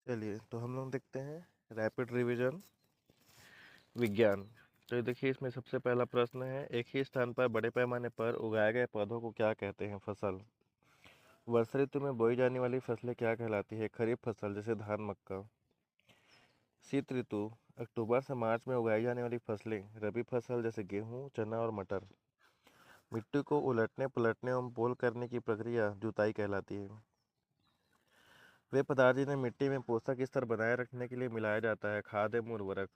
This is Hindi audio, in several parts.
चलिए तो हम लोग देखते हैं रैपिड रिवीजन विज्ञान। तो ये देखिए, इसमें सबसे पहला प्रश्न है, एक ही स्थान पर बड़े पैमाने पर उगाए गए पौधों को क्या कहते हैं? फसल। वर्षा ऋतु में बोई जाने वाली फसलें क्या कहलाती है? खरीफ फसल जैसे धान मक्का। शीत ऋतु अक्टूबर से मार्च में उगाई जाने वाली फसलें रबी फसल जैसे गेहूँ, चना और मटर। मिट्टी को उलटने पलटने एवं पोल करने की प्रक्रिया जुताई कहलाती है। वे पदार्थ जिन्हें मिट्टी में पोषक स्तर बनाए रखने के लिए मिलाया जाता है, खाद एवं उर्वरक।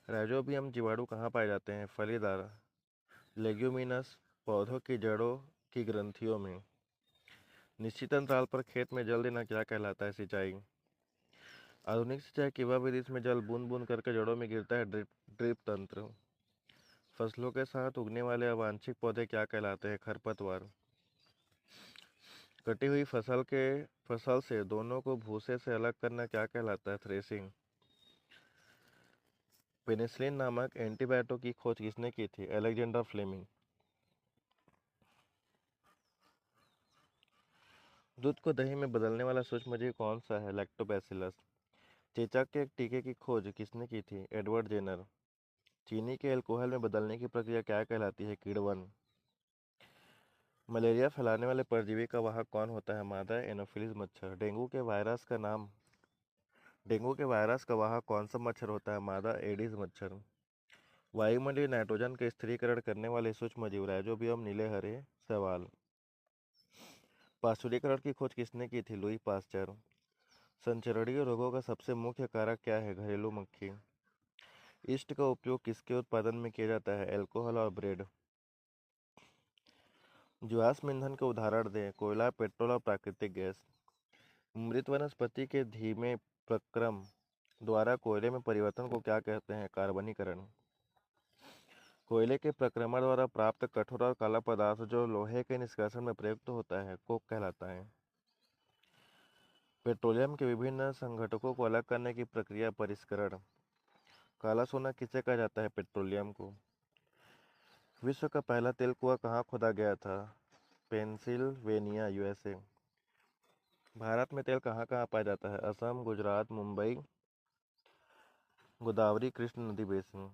राइजोबियम जीवाणु कहाँ पाए जाते हैं? फलीदार लेग्यूमिनस पौधों की जड़ों की ग्रंथियों में। निश्चित अंतराल पर खेत में जल देना क्या कहलाता है? सिंचाई। आधुनिक सिंचाई की वह विधि जिसमें जल बूंद बूंद करके जड़ों में गिरता है, ड्रिप तंत्र। फसलों के साथ उगने वाले अवांछित पौधे क्या कहलाते हैं? खरपतवार। कटी हुई फसल से दोनों को भूसे से अलग करना क्या कहलाता है? थ्रेसिंग। पेनिसिलिन नामक एंटीबायोटिक की खोज किसने की थी? Alexander Fleming. दूध को दही में बदलने वाला सूक्ष्मजीव कौन सा है? लैक्टोबैसिलस। चेचक के एक टीके की खोज किसने की थी? Edward Jenner. चीनी के अल्कोहल में बदलने की प्रक्रिया क्या कहलाती है? किण्वन। मलेरिया फैलाने वाले परजीवी का वाहक कौन होता है? मादा एनोफिलीज मच्छर। डेंगू के वायरस का वाहक कौन सा मच्छर होता है? मादा एडिस मच्छर। वायुमंडलीय नाइट्रोजन का स्थिरीकरण करने वाले सूक्ष्मजीव राइजोबियम नीले हरे सवाल। पास्चुरीकरण की खोज किसने की थी? Louis Pasteur. संचरणीय रोगों का सबसे मुख्य कारक क्या है? घरेलू मक्खी। ईस्ट का उपयोग किसके उत्पादन में किया जाता है? अल्कोहल और ब्रेड। जीवाश्म ईंधन के उदाहरण दें। कोयला, पेट्रोल और प्राकृतिक गैस। मृत वनस्पति के धीमे प्रक्रम द्वारा कोयले में परिवर्तन को क्या कहते हैं? कार्बनीकरण। कोयले के प्रक्रमण द्वारा प्राप्त कठोर और काला पदार्थ जो लोहे के निष्कर्षण में प्रयुक्त होता है, कोक कहलाता है। पेट्रोलियम के विभिन्न संघटकों को अलग करने की प्रक्रिया परिष्करण। काला सोना किसे कहा जाता है? पेट्रोलियम को। विश्व का पहला तेल कुआं कहाँ खोदा गया था? Pennsylvania, USA. भारत में तेल कहाँ कहाँ पाया जाता है? असम, गुजरात, मुंबई, गोदावरी कृष्ण नदी बेसिन।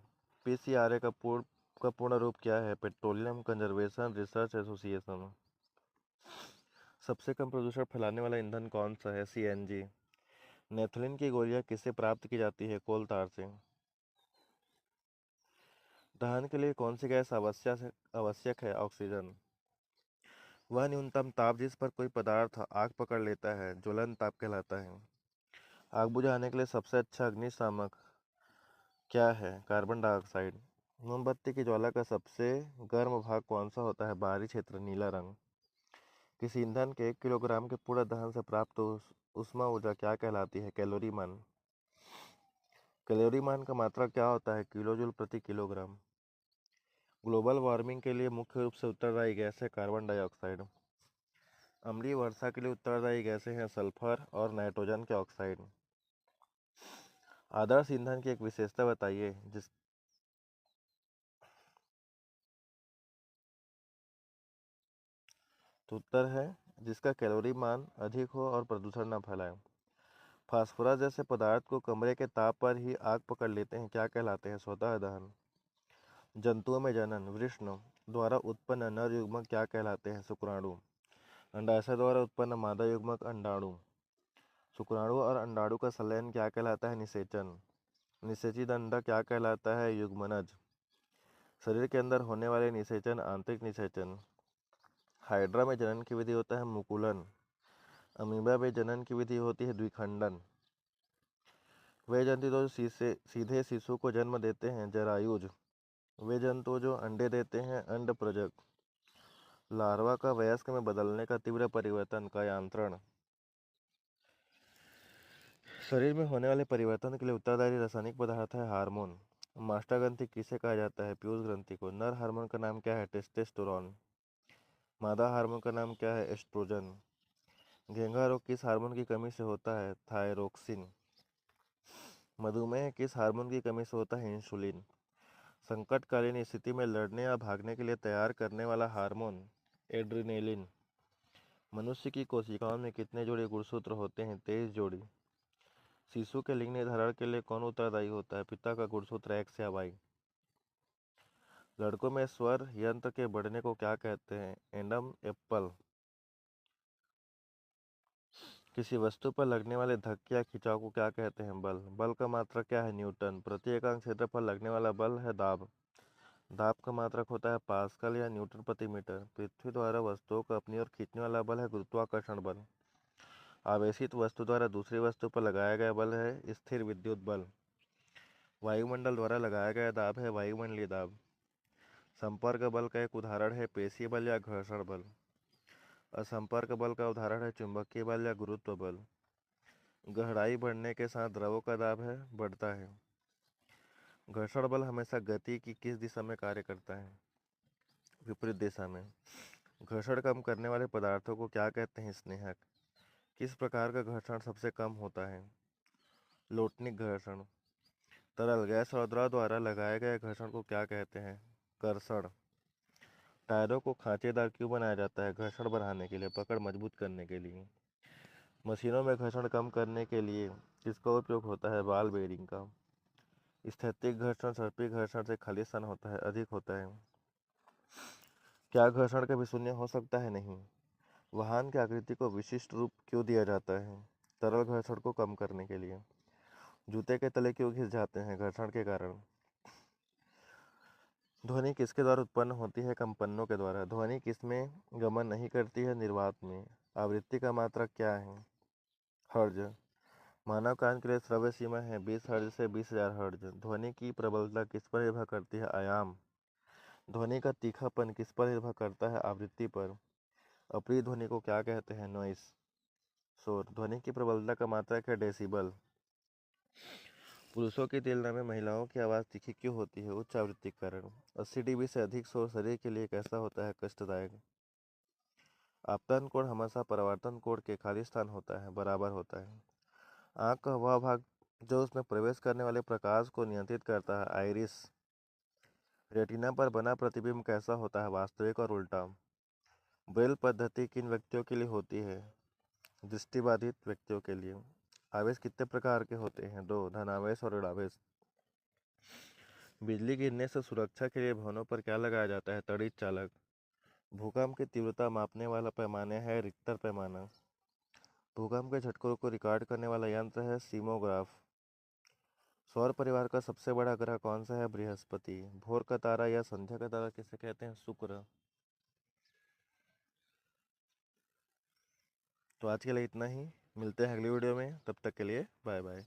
पीसीआरए का पूर्ण रूप क्या है? Petroleum conservation research association. सबसे कम प्रदूषण फैलाने वाला ईंधन कौन सा है? सीएनजी। नेथलीन की गोलियां किससे प्राप्त की जाती है? कोल तार से। दहन के लिए कौन सी गैस आवश्यक है? ऑक्सीजन। वह न्यूनतम ताप जिस पर कोई पदार्थ आग पकड़ लेता है ज्वलन ताप कहलाता है। आग बुझाने के लिए सबसे अच्छा अग्निशामक क्या है? Carbon dioxide. मोमबत्ती की ज्वाला का सबसे गर्म भाग कौन सा होता है? बाहरी क्षेत्र, नीला रंग। किसी ईंधन के 1 किलोग्राम के पूर्ण दहन से प्राप्त ऊष्मा ऊर्जा क्या कहलाती है? कैलोरी मान। कैलोरी मान का मात्रा क्या होता है? किलो जूल प्रति किलोग्राम। ग्लोबल वार्मिंग के लिए मुख्य रूप से उत्तरदायी गैस है कार्बन डाइऑक्साइड। अम्लीय वर्षा के लिए उत्तरदायी गैसें हैं सल्फर और नाइट्रोजन के ऑक्साइड। आदर्श ईंधन की एक विशेषता बताइए जिस तो उत्तर है जिसका कैलोरी मान अधिक हो और प्रदूषण न फैलाए। फास्फोरस जैसे पदार्थ को कमरे के ताप पर ही आग पकड़ लेते हैं, क्या कहलाते हैं? स्वतः दहन। जंतुओं में जनन वृषण द्वारा उत्पन्न नर युग्मक क्या कहलाते हैं? शुक्राणु। अंडाशय द्वारा उत्पन्न मादा युग्मक अंडाणु। शुक्राणु और अंडाणु का संलयन क्या कहलाता है? निषेचन। निषेचित अंडा क्या कहलाता है? युग्मनज। शरीर के अंदर होने वाले निषेचन आंतरिक निषेचन। हाइड्रा में जनन की विधि होता है मुकुलन। अमीबा में जनन की विधि होती है द्विखंडन। वे जंतु जो सीधे शिशु को जन्म देते हैं जरायुज। वे जंतु जो अंडे देते हैं अंडप्रजक। लार्वा का वयस्क में बदलने का तीव्र परिवर्तन का यांत्रण। शरीर में होने वाले परिवर्तन के लिए उत्तरदायी रासायनिक पदार्थ है हार्मोन। मास्टर ग्रंथि किसे कहा जाता है? पीयूष ग्रंथि को। नर हार्मोन का नाम क्या है? टेस्टोस्टेरोन। मादा हार्मोन का नाम क्या है? एस्ट्रोजन। घेंघा रोग किस हार्मोन की कमी से होता है? थायरोक्सिन। मधुमेह किस हार्मोन की कमी से होता है? इंसुलिन। संकटकालीन स्थिति में लड़ने या भागने के लिए तैयार करने वाला हार्मोन एड्रिनेलिन। मनुष्य की कोशिकाओं में कितने जोड़ी गुणसूत्र होते हैं? 23 जोड़ी। शिशु के लिंग निर्धारण के लिए कौन उत्तरदायी होता है? पिता का गुणसूत्र एक्स या वाई? लड़कों में स्वर यंत्र के बढ़ने को क्या कहते हैं? एंडम एप्पल। किसी वस्तु पर लगने वाले धक्के या खिंचाव को क्या कहते हैं? बल। बल का मात्रक क्या है? न्यूटन। प्रति एकांक क्षेत्र पर लगने वाला बल है दाब। दाब का मात्रक होता है पास्कल या न्यूटन प्रति मीटर। पृथ्वी द्वारा वस्तुओं को अपनी ओर खींचने वाला बल है गुरुत्वाकर्षण बल। आवेशित वस्तु द्वारा दूसरी वस्तु पर लगाया गया बल है स्थिर विद्युत बल। वायुमंडल द्वारा लगाया गया दाब है वायुमंडलीय दाब। संपर्क बल का एक उदाहरण है पेशीय बल या घर्षण बल। असंपर्क बल का उदाहरण है चुंबकीय बल या गुरुत्व बल। गहराई बढ़ने के साथ द्रवों का दाब है बढ़ता है। घर्षण बल हमेशा गति की किस दिशा में कार्य करता है? विपरीत दिशा में। घर्षण कम करने वाले पदार्थों को क्या कहते हैं? स्नेहक। किस प्रकार का घर्षण सबसे कम होता है? लोटनिक घर्षण। तरल गैस और द्रव द्वारा लगाए गए घर्षण को क्या कहते हैं? कर्षण। टायरों को खांचेदार क्यों बनाया जाता है? घर्षण बढ़ाने के लिए, पकड़ मजबूत करने के लिए। मशीनों में घर्षण कम करने के लिए किसका उपयोग होता है? बॉल बेयरिंग का। स्थैतिक घर्षण सर्पिल घर्षण से खालिस्तान होता है, अधिक होता है। क्या घर्षण कभी शून्य हो सकता है? नहीं। वाहन की आकृति को विशिष्ट रूप क्यों दिया जाता है? तरल घर्षण को कम करने के लिए। जूते के तले क्यों घिस जाते हैं? घर्षण के कारण। ध्वनि किसके द्वारा उत्पन्न होती है? कंपनों के द्वारा। ध्वनि किसमें गमन नहीं करती है? निर्वात में। आवृत्ति का मात्रक क्या है? हर्ज। मानव कान के लिए श्रव्य सीमा है 20 हर्ज से 20,000 हर्ज। ध्वनि की प्रबलता किस पर निर्भर करती है? आयाम। ध्वनि का तीखापन किस पर निर्भर करता है? आवृत्ति पर। अप्रिय ध्वनि को क्या कहते हैं? नॉइस, शोर। ध्वनि की प्रबलता का मात्रक है डेसिबल। पुरुषों की तुलना में महिलाओं की आवाज़ तीखी क्यों होती है? उच्च आवृत्ति के कारण। 80 dB से अधिक शोर शरीर के लिए कैसा होता है? कष्टदायक। आपतन कोण हमेशा परावर्तन कोण के खालिस्तान होता है, बराबर होता है। आँख का वह भाग जो उसमें प्रवेश करने वाले प्रकाश को नियंत्रित करता है, आइरिस। रेटिना पर बना प्रतिबिंब कैसा होता है? वास्तविक और उल्टा। ब्रेल पद्धति किन व्यक्तियों के लिए होती है? दृष्टिबाधित व्यक्तियों के लिए। आवेश कितने प्रकार के होते हैं? 2, धनावेश और ऋणावेश। बिजली गिरने से सुरक्षा के लिए भवनों पर क्या लगाया जाता है? तड़ित चालक। भूकंप की तीव्रता मापने वाला पैमाने है रिक्टर पैमाना। भूकंप के झटकों को रिकॉर्ड करने वाला यंत्र है सीमोग्राफ। सौर परिवार का सबसे बड़ा ग्रह कौन सा है? बृहस्पति। भोर का तारा या संध्या का तारा किसे कहते हैं? शुक्र। तो आज के लिए इतना ही, मिलते हैं अगली वीडियो में, तब तक के लिए बाय बाय।